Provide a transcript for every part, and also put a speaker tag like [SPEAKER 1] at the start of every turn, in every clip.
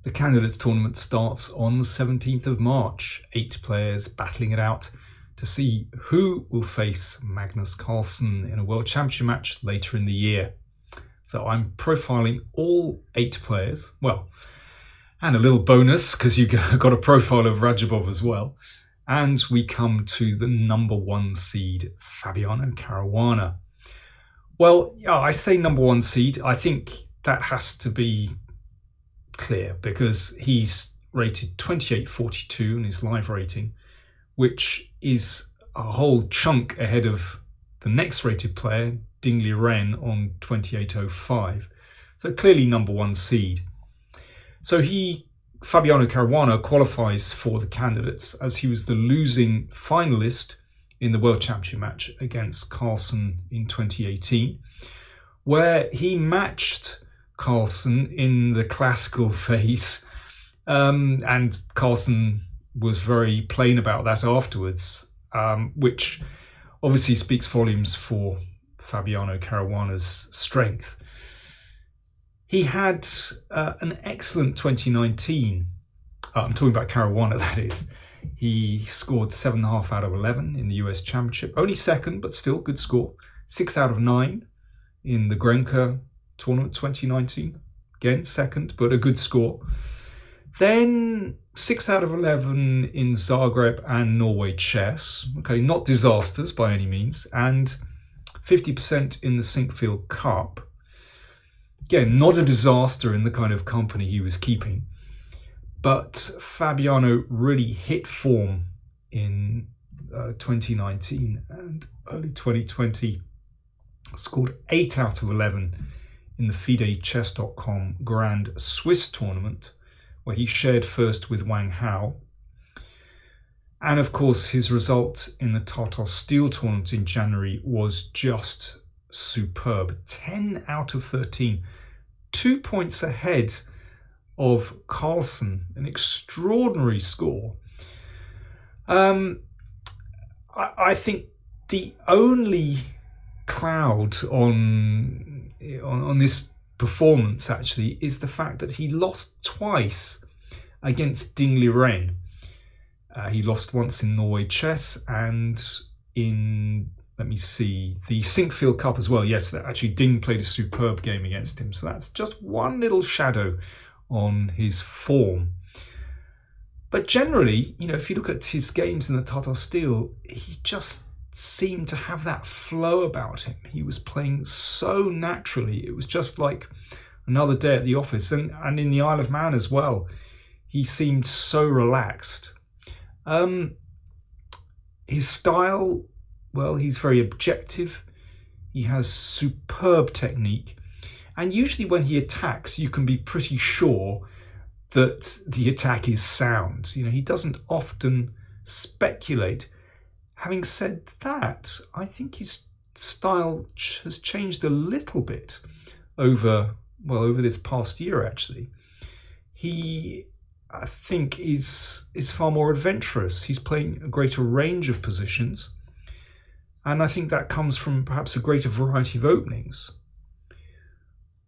[SPEAKER 1] The candidates tournament starts on the 17th of March. 8 players battling it out to see who will face Magnus Carlsen in a World Championship match later in the year. So I'm profiling all 8 players. Well, and a little bonus because you got a profile of Radjabov as well. And we come to the number 1 seed, Fabiano Caruana. Well, yeah, I say number 1 seed. I think that has to be clear because he's rated 28.42 in his live rating, which is a whole chunk ahead of the next rated player, Ding Liren, on 28.05. So clearly number 1 seed. So Fabiano Caruana qualifies for the candidates as he was the losing finalist in the World Championship match against Carlsen in 2018, where he matched Carlsen in the classical phase, and Carlsen was very plain about that afterwards, which obviously speaks volumes for Fabiano Caruana's strength. He had an excellent 2019. I'm talking about Caruana, that is. He scored 7.5 out of 11 in the US Championship. Only second, but still good score. 6 out of 9 in the Grenka tournament 2019. Again, second, but a good score. Then 6 out of 11 in Zagreb and Norway Chess. Okay, not disasters by any means. And 50% in the Sinkfield Cup. Again, not a disaster in the kind of company he was keeping. But Fabiano really hit form in 2019 and early 2020. Scored 8 out of 11 in the FIDE-Chess.com Grand Swiss tournament, where he shared first with Wang Hao. And of course, his result in the Tata Steel tournament in January was just superb. 10 out of 13. 2 points ahead of Carlsen, an extraordinary score. I think the only cloud on this performance actually is the fact that he lost twice against Ding Liren. He lost once in Norway Chess and in, let me see, the Sinkfield Cup as well. Yes, actually Ding played a superb game against him. So that's just one little shadow on his form. But generally, if you look at his games in the Tata Steel, he just seemed to have that flow about him. He was playing so naturally. It was just like another day at the office. And in the Isle of Man as well, he seemed so relaxed. His style, well, he's very objective. He has superb technique. And usually when he attacks, you can be pretty sure that the attack is sound. He doesn't often speculate. Having said that, I think his style has changed a little bit over this past year, actually. He, I think, is far more adventurous. He's playing a greater range of positions. And I think that comes from perhaps a greater variety of openings.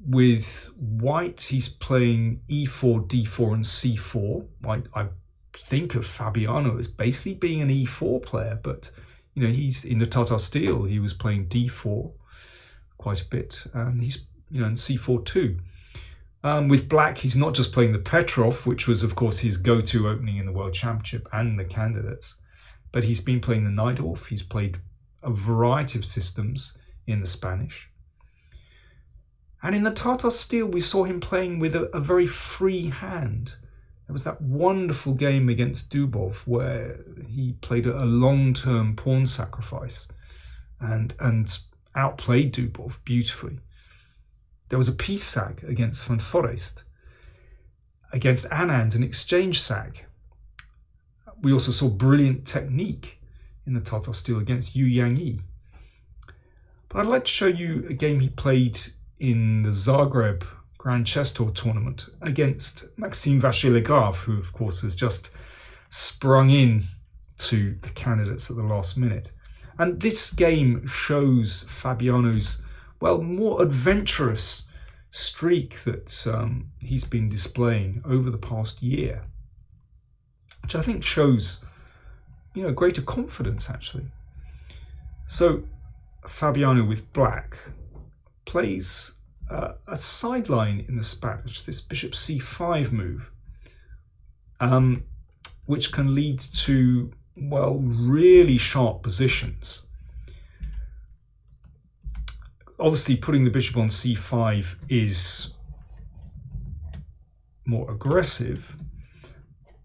[SPEAKER 1] With white, he's playing e4, d4 and c4. I think of Fabiano as basically being an e4 player, but he's in the Tata Steel, he was playing d4 quite a bit, and he's in c4 too. With black, he's not just playing the Petrov, which was of course his go-to opening in the World Championship and the candidates, but he's been playing the Najdorf. He's played a variety of systems in the Spanish. And in the Tata Steel, we saw him playing with a very free hand. There was that wonderful game against Dubov where he played a long-term pawn sacrifice and outplayed Dubov beautifully. There was a piece sag against Van Forest. Against Anand, an exchange sag. We also saw brilliant technique in the Tata Steel against Yu Yangyi. But I'd like to show you a game he played in the Zagreb Grand Chess Tour tournament against Maxime Vachier-Lagrave, who of course has just sprung in to the candidates at the last minute. And this game shows Fabiano's, more adventurous streak that he's been displaying over the past year, which I think shows, greater confidence actually. So Fabiano with black plays a sideline in the spat, which is this bishop c5 move, which can lead to, well, really sharp positions. Obviously, putting the bishop on c5 is more aggressive,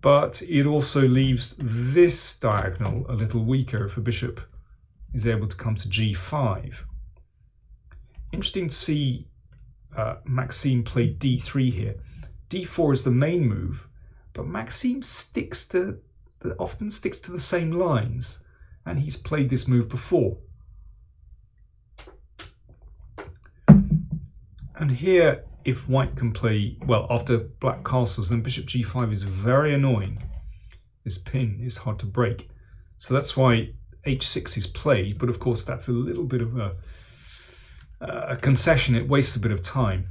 [SPEAKER 1] but it also leaves this diagonal a little weaker if a bishop is able to come to g5. Interesting to see Maxime play d3 here. d4 is the main move, but Maxime often sticks to the same lines, and he's played this move before. And here, if white can play, well, after black castles, then bishop g5 is very annoying. This pin is hard to break. So that's why h6 is played, but of course that's a little bit of a concession. It wastes a bit of time.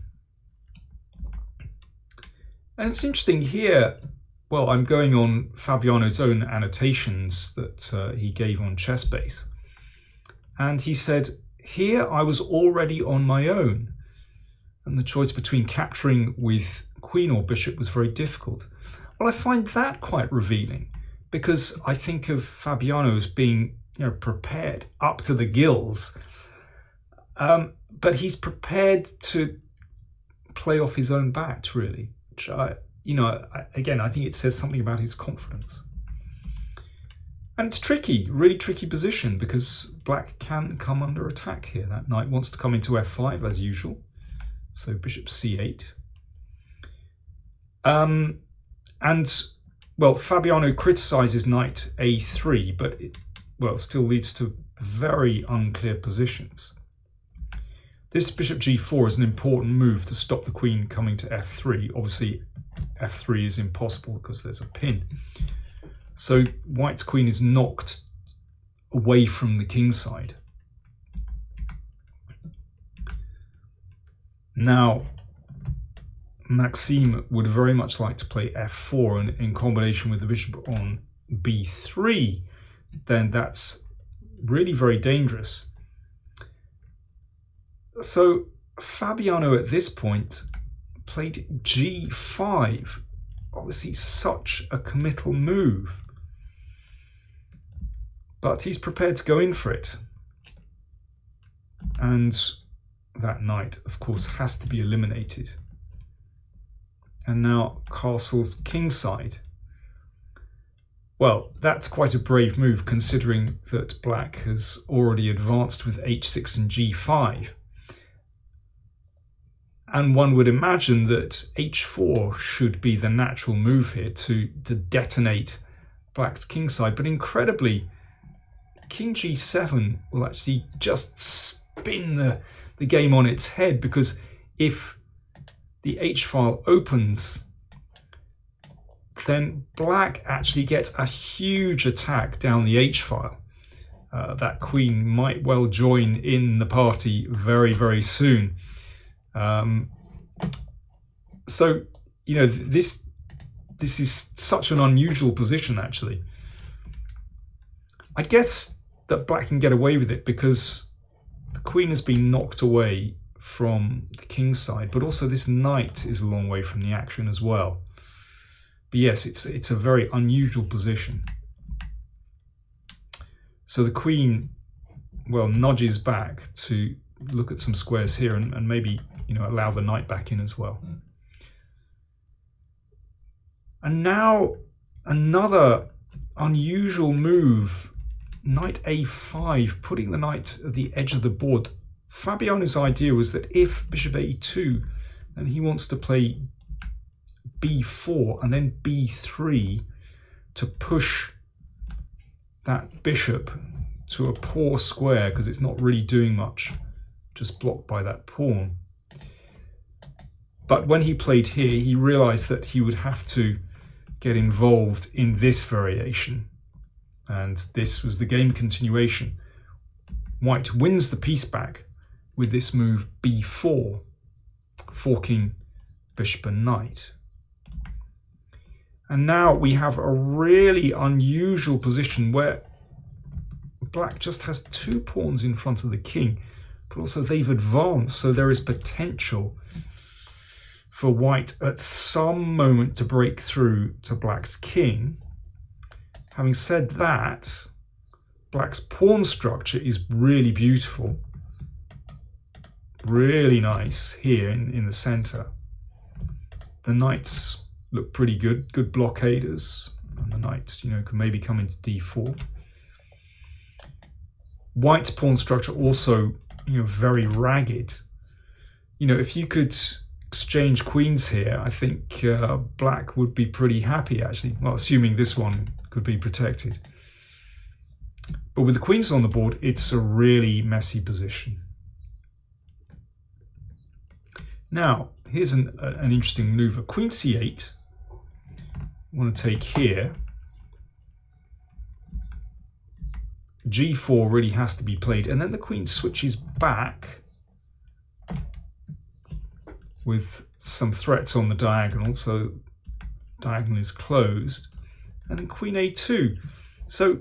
[SPEAKER 1] And it's interesting here, well, I'm going on Fabiano's own annotations that he gave on ChessBase. And he said, here I was already on my own, and the choice between capturing with queen or bishop was very difficult. Well, I find that quite revealing, because I think of Fabiano as being, prepared up to the gills, but he's prepared to play off his own bat, really. Which again, I think it says something about his confidence. And it's tricky, really tricky position, because black can come under attack here. That knight wants to come into f5 as usual. So bishop c8. And, well, Fabiano criticizes knight a3, but it, well, still leads to very unclear positions. This bishop g4 is an important move to stop the queen coming to f3. Obviously, f3 is impossible because there's a pin. So white's queen is knocked away from the king side. Now, Maxime would very much like to play f4, and in combination with the bishop on b3, then that's really very dangerous. So Fabiano at this point played g5, obviously such a committal move, but he's prepared to go in for it. And that knight, of course, has to be eliminated. And now castles kingside. Well, that's quite a brave move, considering that black has already advanced with h6 and g5. And one would imagine that h4 should be the natural move here to detonate black's kingside. But incredibly, king g7 will actually just spin the game on its head, because if the h-file opens, then black actually gets a huge attack down the h-file. That queen might well join in the party very, very soon. So, this is such an unusual position, actually. I guess that black can get away with it because the queen has been knocked away from the king side, but also this knight is a long way from the action as well. But yes, it's a very unusual position. So the queen, well, nudges back to look at some squares here and maybe, allow the knight back in as well. And now another unusual move, knight a5, putting the knight at the edge of the board. Fabiano's idea was that if bishop a2, then he wants to play b4 and then b3 to push that bishop to a poor square, because it's not really doing much, just blocked by that pawn. But when he played here, he realized that he would have to get involved in this variation. And this was the game continuation. White wins the piece back with this move b4. forking bishop and knight. And now we have a really unusual position where black just has 2 pawns in front of the king, but also they've advanced, so there is potential for white at some moment to break through to black's king. Having said that, black's pawn structure is really beautiful, really nice here in the center. The knights look pretty good, good blockaders, and the knight, can maybe come into d4. White's pawn structure also, very ragged. If you could exchange queens here, I think black would be pretty happy, actually. Well, assuming this one could be protected. But with the queens on the board, it's a really messy position. Now, here's an interesting maneuver. Queen c8. I want to take here. g4 really has to be played, and then the queen switches back with some threats on the diagonal, so diagonal is closed, and then queen a2. So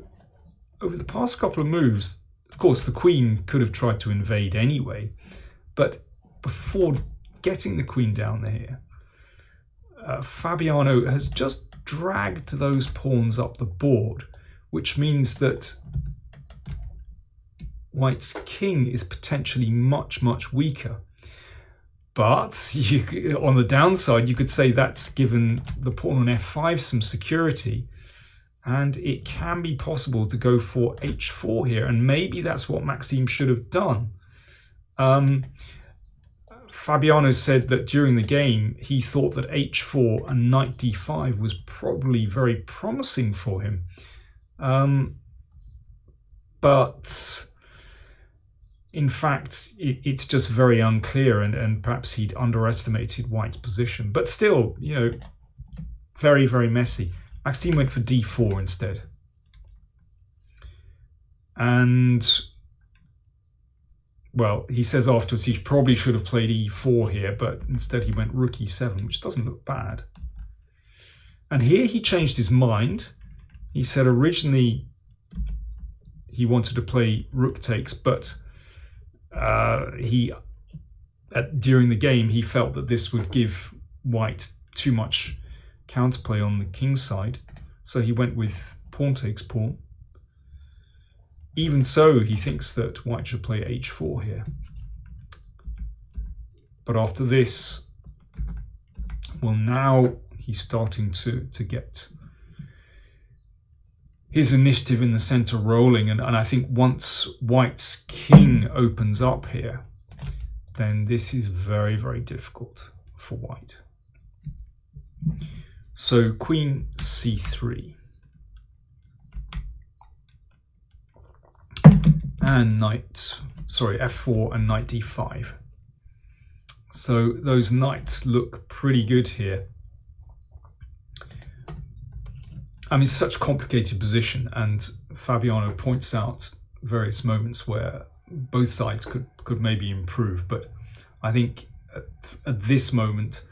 [SPEAKER 1] over the past couple of moves, of course the queen could have tried to invade anyway, but before getting the queen down here, Fabiano has just dragged those pawns up the board, which means that white's king is potentially much, much weaker. But on the downside, you could say that's given the pawn on f5 some security, and it can be possible to go for h4 here, and maybe that's what Maxime should have done. Fabiano said that during the game he thought that h4 and knight d5 was probably very promising for him, but in fact it's just very unclear, and perhaps he'd underestimated white's position. But still, very, very messy. Maxime went for d4 instead, and well, he says afterwards he probably should have played e4 here, but instead he went rook e7, which doesn't look bad. And here he changed his mind. He said originally he wanted to play rook takes, but during the game he felt that this would give white too much counterplay on the king's side, so he went with pawn takes pawn. Even so, he thinks that white should play h4 here. But after this, well, now he's starting to get his initiative in the center rolling, and I think once white's king opens up here, then this is very, very difficult for white. So queen c3. And f4 and knight d5. So those knights look pretty good here. I mean, it's such a complicated position, and Fabiano points out various moments where both sides could maybe improve, but I think at this moment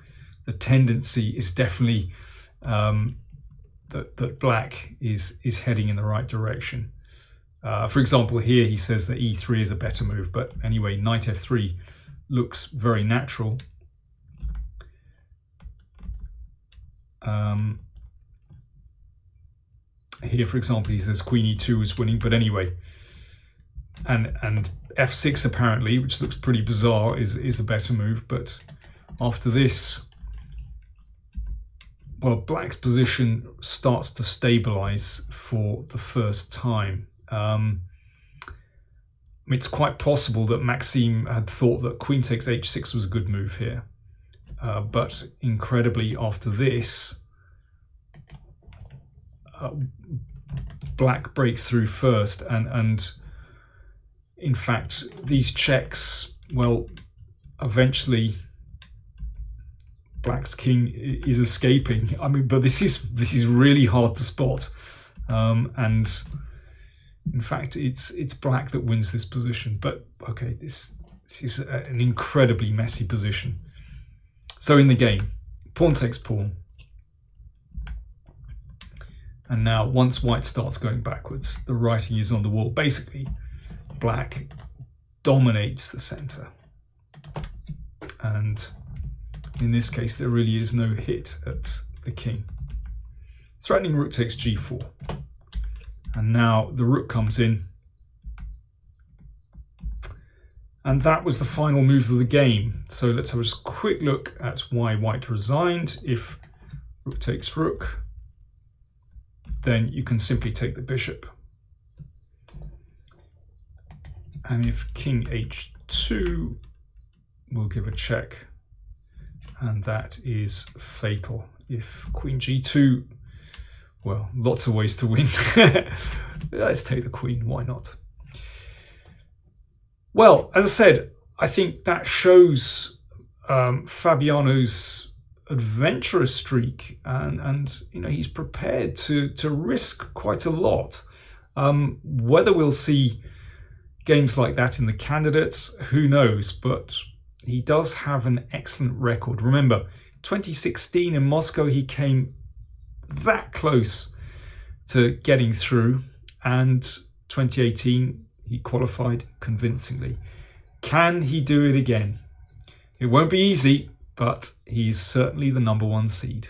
[SPEAKER 1] the tendency is definitely that black is heading in the right direction. For example, here he says that e3 is a better move, but anyway, knight f3 looks very natural. Here, for example, he says queen e2 is winning, but anyway, and f6 apparently, which looks pretty bizarre, is a better move. But after this, well, black's position starts to stabilize for the first time. It's quite possible that Maxime had thought that queen takes h6 was a good move here, but incredibly after this, black breaks through first, and in fact these checks, well, eventually black's king is escaping. I mean, but this is really hard to spot, and in fact it's black that wins this position. But okay, this is an incredibly messy position. So in the game, pawn takes pawn. And now once white starts going backwards, the writing is on the wall. Basically, black dominates the center. And in this case, there really is no hit at the king. Threatening rook takes g4. And now the rook comes in. And that was the final move of the game. So let's have a just quick look at why white resigned. If rook takes rook, then you can simply take the bishop. And if king h2, we'll give a check. And that is fatal. If queen g2, well, lots of ways to win. Let's take the queen, why not? Well, as I said, I think that shows Fabiano's adventurous streak, and you know, he's prepared to risk quite a lot. Whether we'll see games like that in the candidates, who knows, but he does have an excellent record. Remember, 2016 in Moscow, he came that close to getting through, and 2018 he qualified convincingly. Can he do it again? It won't be easy, but he's certainly the #1 seed.